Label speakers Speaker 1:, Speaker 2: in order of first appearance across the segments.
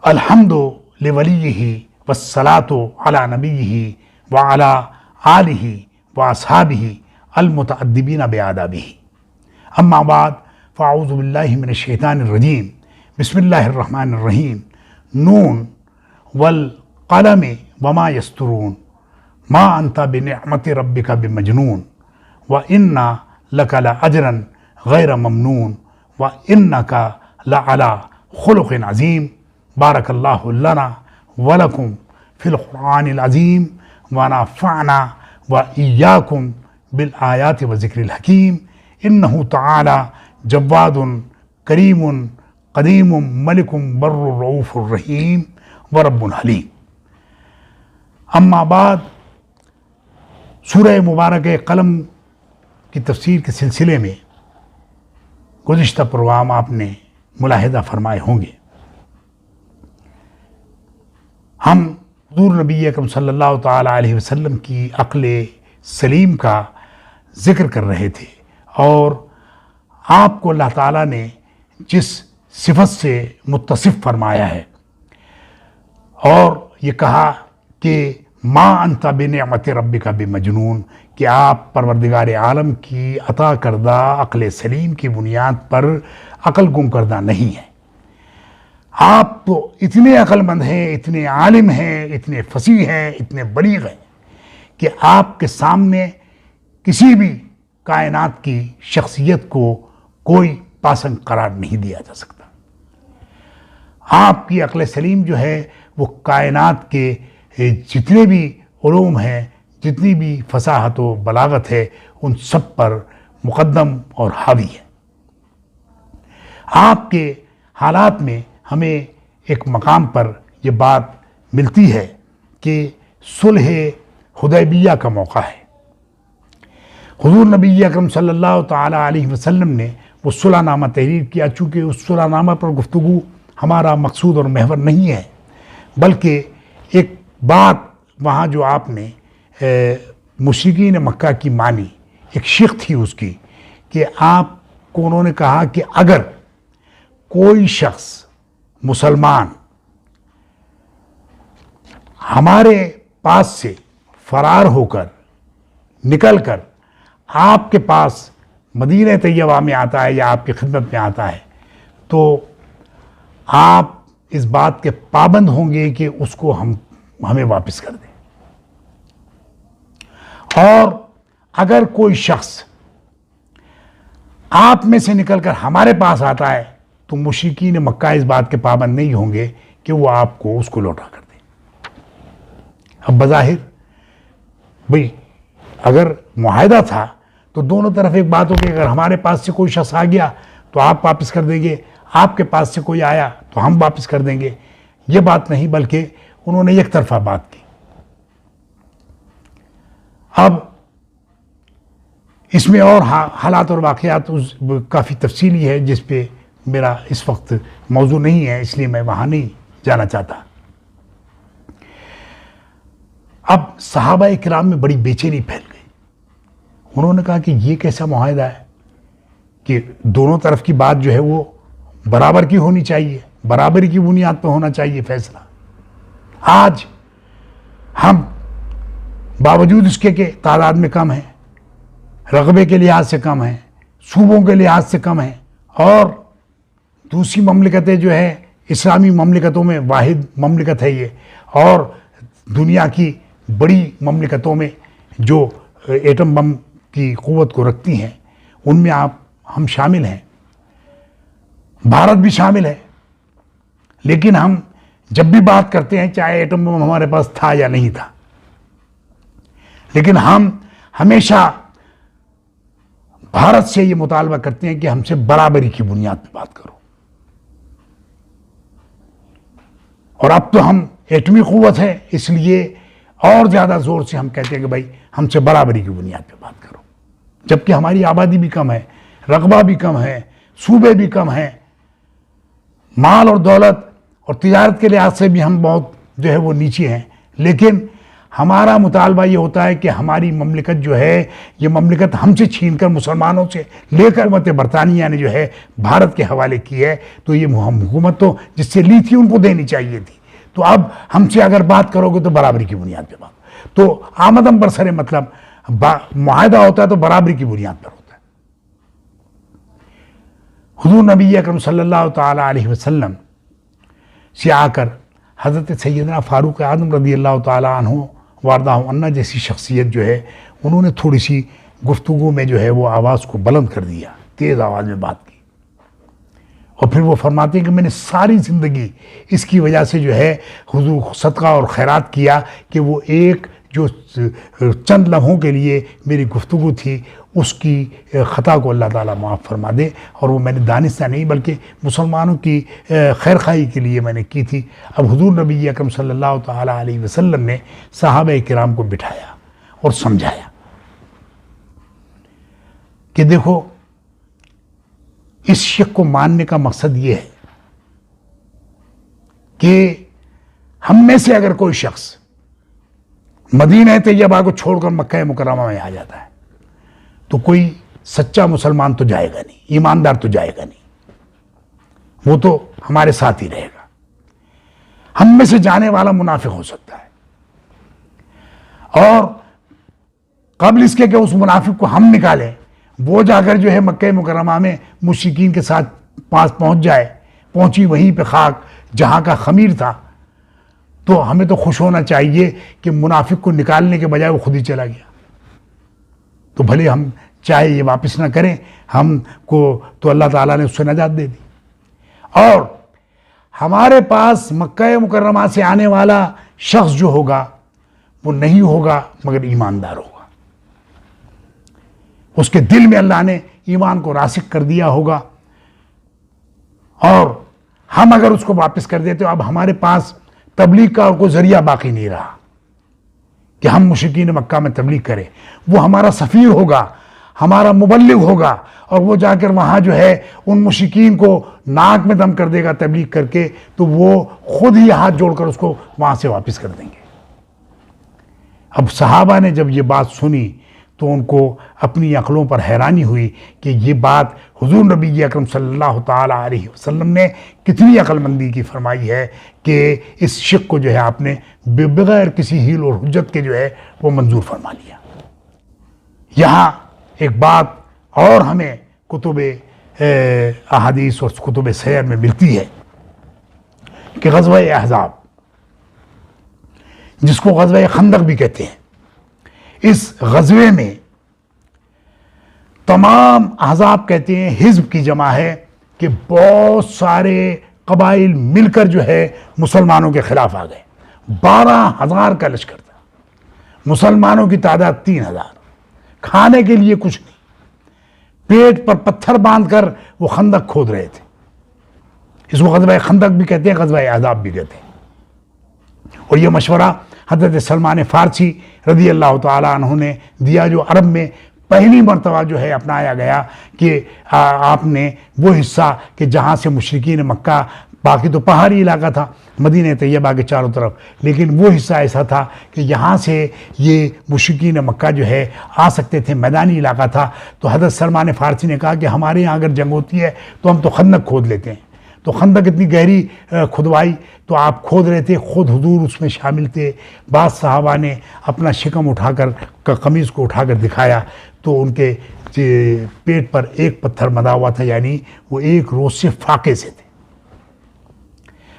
Speaker 1: अल्हम्दु लिवलिय्यिही वस्सलातु अला नबिय्यिही व अला आलिही व अस्हाबिही अलमुतअद्दिबीना बिआदाबिही। अम्मा बाद फ़अऊज़ु बिल्लाहि मिनश शैतानिर रजीम। बिस्मिल्लाहिर रहमानिर रहीम। नून वल क़लमि वमा यस्तुरून मा अंता बिनिअमति रब्बिका बिमजनून व इन्ना लका लअजरन गैर ममनून व इन्नका लअला खुलुक़िन अज़ीम। बारकल्लाहु लना व लकुम फ़िल क़ुरआनिल अज़ीम व नफ़अना व इय्याकुम बिल आयाति व ज़िक्रिल हकीम। इन्नहु तआला जव्वादुन करीमुन क़दीमुम मलिकुम बर्रुर रऊफ़ुर रहीम व रब्बुल हलीम। अम्मा बाद, सूरह मुबारक कलम की तफसीर के सिलसिले में गुज़िश्ता प्रोग्राम आपने मुलाहिज़ा फरमाए होंगे। हम हुज़ूर नबी अकरम सल्लल्लाहु तआला अलैहि वसल्लम की अक़्ल सलीम का ज़िक्र कर रहे थे और आपको अल्लाह ताला ने जिस सिफ़त से मुत्तसिफ़ फरमाया है और ये कहा कि मा अंता बिनिअमति रब्बिका बिमजनून, कि आप परवरदिगार आलम की अता करदा अक़्ल सलीम की बुनियाद पर अक़ल गुम करदा नहीं है। आप तो इतने अक़लमंद हैं, इतने आलिम हैं, इतने फसीह हैं, इतने बलीग़ हैं कि आपके सामने किसी भी कायनात की शख्सियत को कोई पासंग करार नहीं दिया जा सकता। आपकी अक़्ल सलीम जो है वो कायनात के जितने भी उलूम हैं, जितनी भी फसाहत व बलागत है, उन सब पर मुक़द्दम और हावी है। आपके हालात में हमें एक मकाम पर ये बात मिलती है कि सुलह हुदैबिया का मौका है। हुज़ूर नबी अकरम सल्लल्लाहु तआला अलैहि वसल्लम ने वो सुलहनामा तहरीर किया। चूँकि उस सुलहनामा पर गुफ्तगू हमारा मकसूद और महवर नहीं है, बल्कि एक बात वहाँ जो आपने मुशरिकीन मक्का की मानी, एक शिक थी उसकी, कि आपको उन्होंने कहा कि अगर कोई शख्स मुसलमान हमारे पास से फरार होकर निकल कर आपके पास मदीने तैयबा में आता है या आपकी खिदमत में आता है, तो आप इस बात के पाबंद होंगे कि उसको हमें वापस कर दें। और अगर कोई शख्स आप में से निकलकर हमारे पास आता है तो मुशरिकीन मक्का इस बात के पाबंद नहीं होंगे कि वो आपको उसको लौटा कर दें। अब बज़ाहिर भाई अगर मुआहदा था तो दोनों तरफ एक बात होगी, अगर हमारे पास से कोई शख्स आ गया तो आप वापस कर देंगे, आपके पास से कोई आया तो हम वापस कर देंगे। ये बात नहीं, बल्कि उन्होंने एक तरफा बात की। अब इसमें और हालात और वाक़यात काफ़ी तफसीली है जिस पे मेरा इस वक्त मौजू नहीं है, इसलिए मैं वहाँ नहीं जाना चाहता। अब सहाबा इकराम में बड़ी बेचैनी फैल गई। उन्होंने कहा कि ये कैसा मुआहदा है कि दोनों तरफ की बात जो है वो बराबर की होनी चाहिए, बराबरी की बुनियाद पर होना चाहिए फैसला। आज हम बावजूद इसके के तादाद में कम हैं, रकबे के लिहाज से कम हैं, सूबों के लिहाज से कम हैं, और दूसरी ममलिकतें जो है इस्लामी ममलिकतों में वाहिद ममलिकत है ये, और दुनिया की बड़ी ममलिकतों में जो एटम बम की क़ुव्वत को रखती हैं उनमें हम शामिल हैं, भारत भी शामिल है। लेकिन हम जब भी बात करते हैं, चाहे एटम बम हमारे पास था या नहीं था, लेकिन हम हमेशा भारत से ये मुतालबा करते हैं कि हमसे बराबरी की बुनियाद पर बात करो। और अब तो हम एटमी क़ुव्वत है, इसलिए और ज़्यादा ज़ोर से हम कहते हैं कि भाई हमसे बराबरी की बुनियाद पर बात करो, जबकि हमारी आबादी भी कम है, रकबा भी कम है, सूबे भी कम हैं, माल और दौलत और तिजारत के लिहाज से भी हम बहुत जो है वो नीचे हैं। लेकिन हमारा मुतालबा ये होता है कि हमारी ममलिकत जो है, ये ममलिकत हमसे छीनकर मुसलमानों से लेकर हुकूमत बरतानिया ने जो है भारत के हवाले की है, तो ये हुकूमत तो जिससे ली थी उनको देनी चाहिए थी। तो अब हमसे अगर बात करोगे तो बराबरी की बुनियाद पे बात, तो आमदम बरसरे मतलब मुआहदा होता है तो बराबरी की बुनियाद पर होता है। हुजूर नबी अकरम सल्लल्लाहु ताला अलैहि वसल्लम से आकर हज़रत सैयदना फ़ारूक आज़म रज़ी अल्लाह ताला अन्हु वारदाहु अन्ना जैसी शख्सियत जो है, उन्होंने थोड़ी सी गुफ्तगू में जो है वो आवाज़ को बुलंद कर दिया, तेज़ आवाज़ में बात की, और फिर वो फरमाते हैं कि मैंने सारी ज़िंदगी इसकी वजह से जो है हुजूर सदका और खैरात किया कि वो एक जो चंद लम्हों के लिए मेरी गुफ्तगू थी उसकी ख़ता को अल्लाह ताला माफ़ फरमा दे, और वो मैंने दानिस्ता नहीं बल्कि मुसलमानों की खैर खाई के लिए मैंने की थी। अब हुजूर नबी अकरम सल्लल्लाहु ताला अलैहि वसल्लम ने सहाबा किराम को बिठाया और समझाया कि देखो, इस शिक को मानने का मकसद ये है कि हम में से अगर कोई शख्स मदीना तैयबा को छोड़कर मक्का मुकर्रमा में आ जाता है तो कोई सच्चा मुसलमान तो जाएगा नहीं, ईमानदार तो जाएगा नहीं, वो तो हमारे साथ ही रहेगा। हम में से जाने वाला मुनाफिक हो सकता है, और कबल इसके कि उस मुनाफिक को हम निकालें, वो जाकर जो है मक्का मुकर्रमा में मुशरिकीन के साथ पास पहुंच जाए, पहुंची वहीं पे खाक जहां का खमीर था, तो हमें तो खुश होना चाहिए कि मुनाफिक को निकालने के बजाय वो खुद ही चला गया। तो भले हम चाहे ये वापस ना करें, हमको तो अल्लाह ताला ने उससे नजात दे दी, और हमारे पास मक्का मुकर्रमा से आने वाला शख्स जो होगा वो नहीं होगा मगर ईमानदार होगा, उसके दिल में अल्लाह ने ईमान को रासिक कर दिया होगा, और हम अगर उसको वापस कर देते तो अब हमारे पास तबलीग का कोई जरिया बाकी नहीं रहा कि हम मुशरिकीन मक्का में तबलीग करें। वो हमारा सफ़ीर होगा, हमारा मुबल्लिग होगा, और वो जाकर वहाँ जो है उन मुशरिकीन को नाक में दम कर देगा तबलीग करके, तो वो खुद ही हाथ जोड़कर उसको वहाँ से वापस कर देंगे। अब सहाबा ने जब ये बात सुनी तो उनको अपनी अक्लों पर हैरानी हुई कि ये बात हुजूर नबी अकरम सल्लल्लाहु ताला अलैहि वसल्लम ने कितनी अक्लमंदी की फरमाई है कि इस शिक को जो है आपने बगैर किसी हील और हुज्जत के जो है वो मंजूर फरमा लिया। यहाँ एक बात और हमें कुतुब अहादीस और कुतुब सैर में मिलती है कि ग़ज़वा अहज़ाब, जिसको ग़ज़वा खंदक भी कहते हैं, इस ग़ज़वे में तमाम अहज़ाब कहते हैं, हिज़्ब की जमा है कि बहुत सारे कबाइल मिलकर जो है मुसलमानों के खिलाफ आ गए। 12,000 का लश्कर था, मुसलमानों की तादाद 3,000, खाने के लिए कुछ नहीं, पेट पर पत्थर बांधकर वो खंदक खोद रहे थे। इसको ग़ज़वा खंदक भी कहते हैं, ग़ज़वा अहज़ाब भी कहते हैं। और ये मशवरा हज़रत सलमान फ़ारसी रज़ी अल्लाह ताला अन्हु ने दिया, जो अरब में पहली मरतबा जो है अपनाया गया कि आपने वो हिस्सा कि जहाँ से मुशरिकीन मक्का, बाकी तो पहाड़ी इलाका था मदीना तैयबा के चारों तरफ, लेकिन वो हिस्सा ऐसा था कि यहाँ से ये मुशरिकीन मक्का जो है आ सकते थे, मैदानी इलाका था। तो हज़रत सलमान फ़ारसी ने कहा कि हमारे यहाँ अगर जंग होती है तो हम तो खंदक खोद लेते हैं। तो खंदक इतनी गहरी खुदवाई तो आप खोद रहे थे, खुद हुजूर उसमें शामिल थे। बाद सहाबा ने अपना शिकम उठाकर कमीज़ को उठाकर दिखाया तो उनके पेट पर एक पत्थर बंधा हुआ था, यानी वो एक रोज़ से फाके से थे।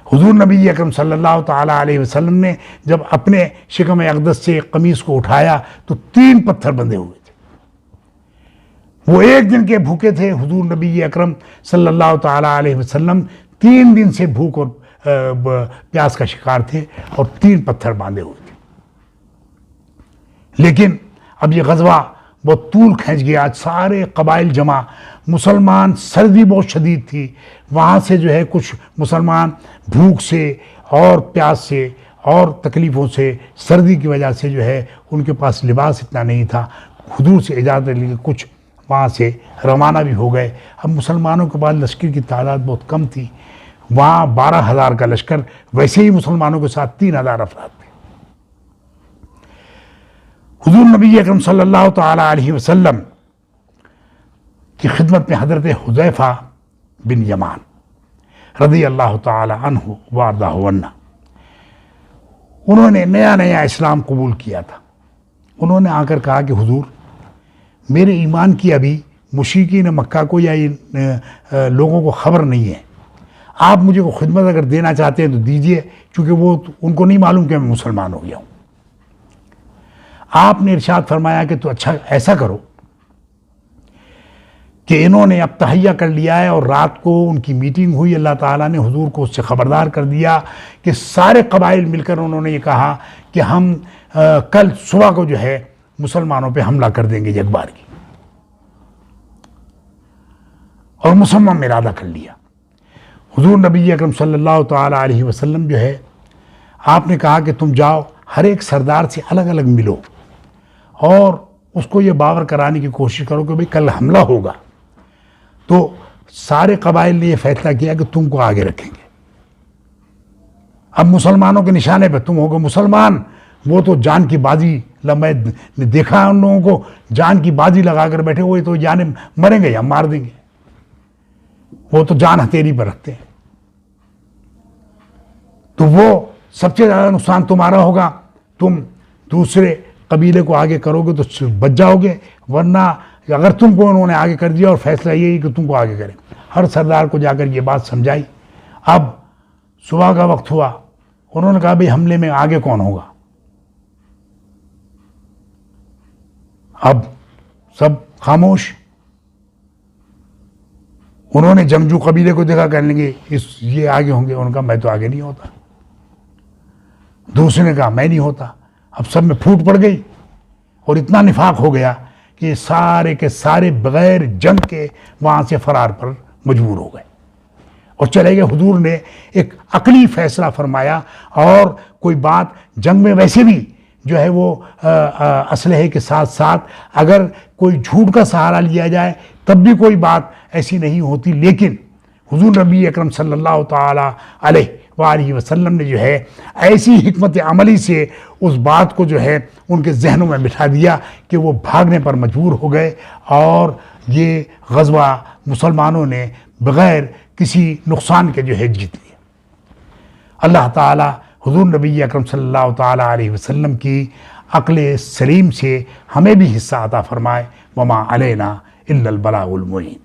Speaker 1: हुजूर नबी अकरम सल्लल्लाहु ताला अलैहि वसल्लम ने जब अपने शिकम अक़दस से कमीज़ को उठाया तो 3 पत्थर बंधे हुए थे। वो एक दिन के भूखे थे। हुजूर नबी अकरम सल्लल्लाहु ताला अलैहि वसल्लम 3 दिन से भूख और प्यास का शिकार थे और 3 पत्थर बांधे हुए थे। लेकिन अब ये ग़ज़वा बहुत तूल खींच गया, सारे कबाइल जमा, मुसलमान, सर्दी बहुत शदीद थी, वहाँ से जो है कुछ मुसलमान भूख से और प्यास से और तकलीफ़ों से, सर्दी की वजह से जो है उनके पास लिबास इतना नहीं था। हुजूर से इजाज़त लेके कुछ वहाँ से रवाना भी हो गए। अब मुसलमानों के पास लश्कर की तादाद बहुत कम थी, वहाँ 12,000 का लश्कर, वैसे ही मुसलमानों के साथ 3,000 अफराद थे। हुजूर नबी अकरम सल्लल्लाहु ताला अलैहि वसल्लम की खिदमत में हज़रत हुज़ैफ़ा बिन यमान रज़ी अल्लाह ताला अन्हु व अर्ज़ाहु अन्ना, उन्होंने नया नया इस्लाम कबूल किया था। उन्होंने आकर कहा कि हुजूर, मेरे ईमान की अभी मुशरिकीन मक्का को या इन लोगों को ख़बर नहीं है, आप मुझे को खिदमत अगर देना चाहते हैं तो दीजिए, क्योंकि वो उनको नहीं मालूम कि मैं मुसलमान हो गया हूँ। आपने इरशाद फरमाया कि तो अच्छा ऐसा करो कि इन्होंने अब तहैया कर लिया है और रात को उनकी मीटिंग हुई, अल्लाह ताला ने हुजूर को उससे ख़बरदार कर दिया कि सारे कबाइल मिलकर उन्होंने ये कहा कि हम कल सुबह को जो है मुसलमानों पे हमला कर देंगे एक बार की, और मुसलमान में इरादा कर लिया। हुजूर नबी अकरम सल्लल्लाहु ताला अलैहि वसल्लम जो है, आपने कहा कि तुम जाओ हर एक सरदार से अलग अलग मिलो और उसको ये बावर कराने की कोशिश करो कि भाई कल हमला होगा, तो सारे कबाइल ने यह फैसला किया कि तुमको आगे रखेंगे। अब मुसलमानों के निशाने पर तुम होगे मुसलमान, वो तो जान की बाजी ने देखा उन लोगों को जान की बाजी लगा कर बैठे हुए, तो जाने मरेंगे या मार देंगे, वो तो जान हथेली पर रखते हैं। तो वो सबसे ज़्यादा नुकसान तुम्हारा होगा, तुम दूसरे कबीले को आगे करोगे तो बच जाओगे, वरना अगर तुमको उन्होंने आगे कर दिया और फैसला यही कि तुमको आगे करें। हर सरदार को जाकर ये बात समझाई। अब सुबह का वक्त हुआ, उन्होंने कहा भाई हमले में आगे कौन होगा। अब सब खामोश। उन्होंने जंगजू कबीले को देखा, कहने लगे ये आगे होंगे। उनका मैं तो आगे नहीं होता। दूसरे ने कहा मैं नहीं होता। अब सब में फूट पड़ गई और इतना निफाक हो गया कि सारे के सारे बगैर जंग के वहाँ से फरार पर मजबूर हो गए और चले गए। हुजूर ने एक अकली फैसला फरमाया, और कोई बात जंग में वैसे भी जो है वो असलहे के साथ साथ अगर कोई झूठ का सहारा लिया जाए तब भी कोई बात ऐसी नहीं होती, लेकिन हुजूर नबी अकरम सल्लल्लाहु ताला अलैहि वसल्लम ने जो है ऐसी हिकमत अमली से उस बात को जो है उनके जहनों में बिठा दिया कि वो भागने पर मजबूर हो गए, और ये ग़ज़वा मुसलमानों ने बग़ैर किसी नुकसान के जो है जीत लिया। अल्लाह ताला हुजूर नबी अकरम सल्लल्लाहु ताला अलैहि वसल्लम की अक़्ल सलीम से हमें भी हिस्सा अता फ़रमाए। वमा अलैना इल्लल बलागुल मुबीन।